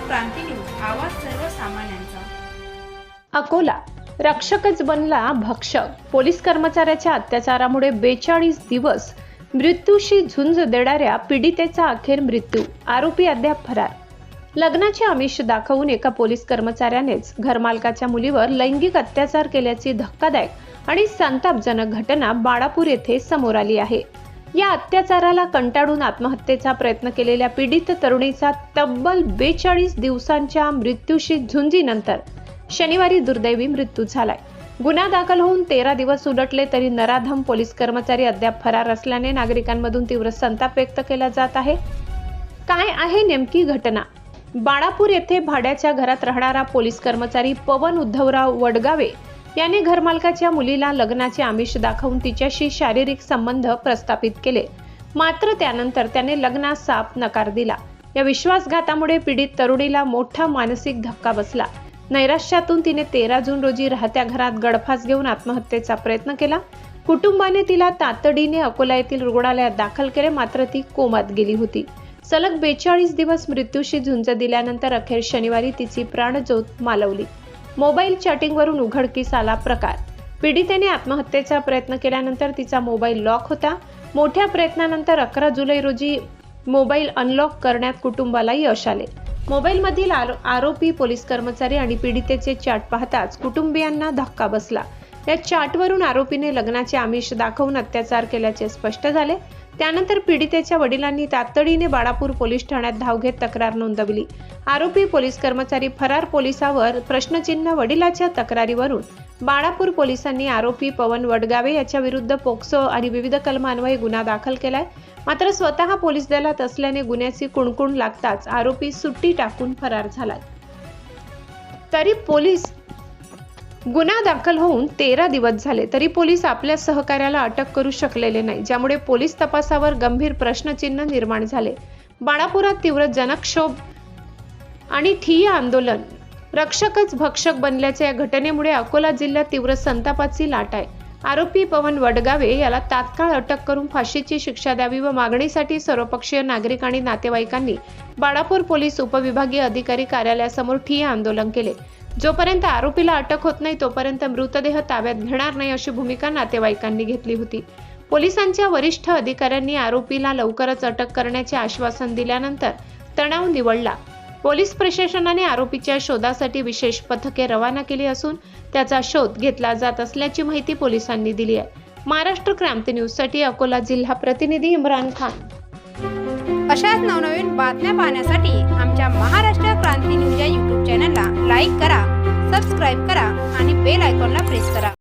क्रांती news, आवाज सर्वसामान्यांचा. अकोला रक्षकच बनला भक्षक. पोलीस कर्मचाऱ्याच्या अत्याचारामुळे 42 दिवस मृत्यूशी झुंज देणाऱ्या पीडितेचा अखेर मृत्यू. आरोपी अद्याप फरार. लग्नाचे आमिष दाखवून एका पोलीस कर्मचाऱ्यानेच घरमालकाच्या मुलीवर लैंगिक अत्याचार केल्याची धक्कादायक आणि संतापजनक घटना बाळापूर येथे समोर आली आहे. या अत्याचाराला कंटाळून आत्महत्येचा प्रयत्न केलेल्या पीडित तरुणीचा तब्बल 42 दिवसांच्या मृत्यूशी झुंजीनंतर शनिवारी दुर्दैवी मृत्यू झालाय. गुन्हा दाखल होऊन 13 दिवस उलटले तरी नराधम पोलीस कर्मचारी अद्याप फरार असल्याने नागरिकांमधून तीव्र संताप व्यक्त केला जात आहे. काय आहे नेमकी घटना? बाळापूर येथे भाड्याच्या घरात राहणारा पोलीस कर्मचारी पवन उद्धवराव वडगावे याने घरमालकाच्या मुलीला लग्नाचे आमिष दाखवून तिच्याशी शारीरिक संबंध प्रस्थापित केले. मात्र त्यानंतर त्याने लग्नास साफ नकार दिला. या विश्वासघातामुळे पीडित तरुणीला मोठा मानसिक धक्का बसला. नैराश्यातून तिने 13 जून रोजी राहत्या घरात गळफास घेऊन आत्महत्येचा प्रयत्न केला. कुटुंबाने तिला तातडीने अकोला येथील रुग्णालयात दाखल केले, मात्र ती कोमात गेली होती. सलग 42 दिवस मृत्यूशी झुंज दिल्यानंतर अखेर शनिवारी तिची प्राणज्योत मालवली. मोबाईल चॅटिंगवरून उघडकीस आला प्रकार. पीडितेने आत्महत्येचा प्रयत्न केल्यानंतर तिचा मोबाईल लॉक होता. मोठ्या प्रयत्नानंतर 11 जुलै रोजी मोबाईल अनलॉक करण्यात कुटुंबाला यश आले. मोबाईलमधील आरोपी पोलीस कर्मचारी आणि पीडितेचे चॅट पाहताच कुटुंबियांना धक्का बसला. या चॅटवरून आरोपीने लग्नाचे आमिष दाखवून अत्याचार केल्याचे स्पष्ट झाले. त्यानंतर पीडितेच्या वडिलांनी तातडीने बाळापूर पोलीस ठाण्यात धाव घेत तक्रार नोंदवली. आरोपी पोलीस कर्मचारी फरार. पोलिसावर प्रश्नचिन्ह. वडिलाच्या तक्रारीवरून बाळापूर पोलिसांनी आरोपी पवन वडगावे याच्या विरुद्ध पोक्सो आणि विविध कलमान्वये गुन्हा दाखल केलाय. मात्र स्वतः पोलीस दलात असल्याने गुन्ह्याची कुणकुण लागताच आरोपी सुट्टी टाकून फरार झालाय. तरी पोलीस गुन्हा दाखल होऊन 13 दिवस झाले तरी पोलीस आपल्या सहकार्याला अटक करू शकलेले नाही, ज्यामुळे पोलीस तपासावर गंभीर प्रश्नचिन्ह निर्माण झाले. बाळापुरात तीव्र जनक्षोभ आणि ठिय्या आंदोलन. रक्षकच भक्षक बनल्याच्या या घटनेमुळे अकोला जिल्ह्यात तीव्र संतापाची लाट आहे. आरोपी पवन वडगावे याला तात्काळ अटक करून फाशीची शिक्षा द्यावी व मागणीसाठी सर्वपक्षीय नागरिक आणि नातेवाईकांनी बाळापूर पोलीस उपविभागीय अधिकारी कार्यालयासमोर ठिय्या आंदोलन केले. जोपर्यंत आरोपीला अटक होत नाही तोपर्यंत मृतदेह ताब्यात घेणार नाही अशी भूमिका नातेवाईकांनी घेतली होती. पोलिसांच्या वरिष्ठ अधिकाऱ्यांनी आरोपीला लवकरच अटक करण्याचे आश्वासन दिल्यानंतर तणाव निवळला. पोलीस प्रशासनाने आरोपीच्या शोधासाठी विशेष पथके रवाना केली असून त्याचा शोध घेतला जात असल्याची माहिती पोलिसांनी दिली आहे. महाराष्ट्र क्रांती न्यूजसाठी अकोला जिल्हा प्रतिनिधी इम्रान खान. अशाच नवनवीन बातम्या पाहण्यासाठी आमच्या महाराष्ट्र क्रांती न्यूज या YouTube चॅनलला लाईक करा, सबस्क्राईब करा आणि बेल आयकॉनला प्रेस करा.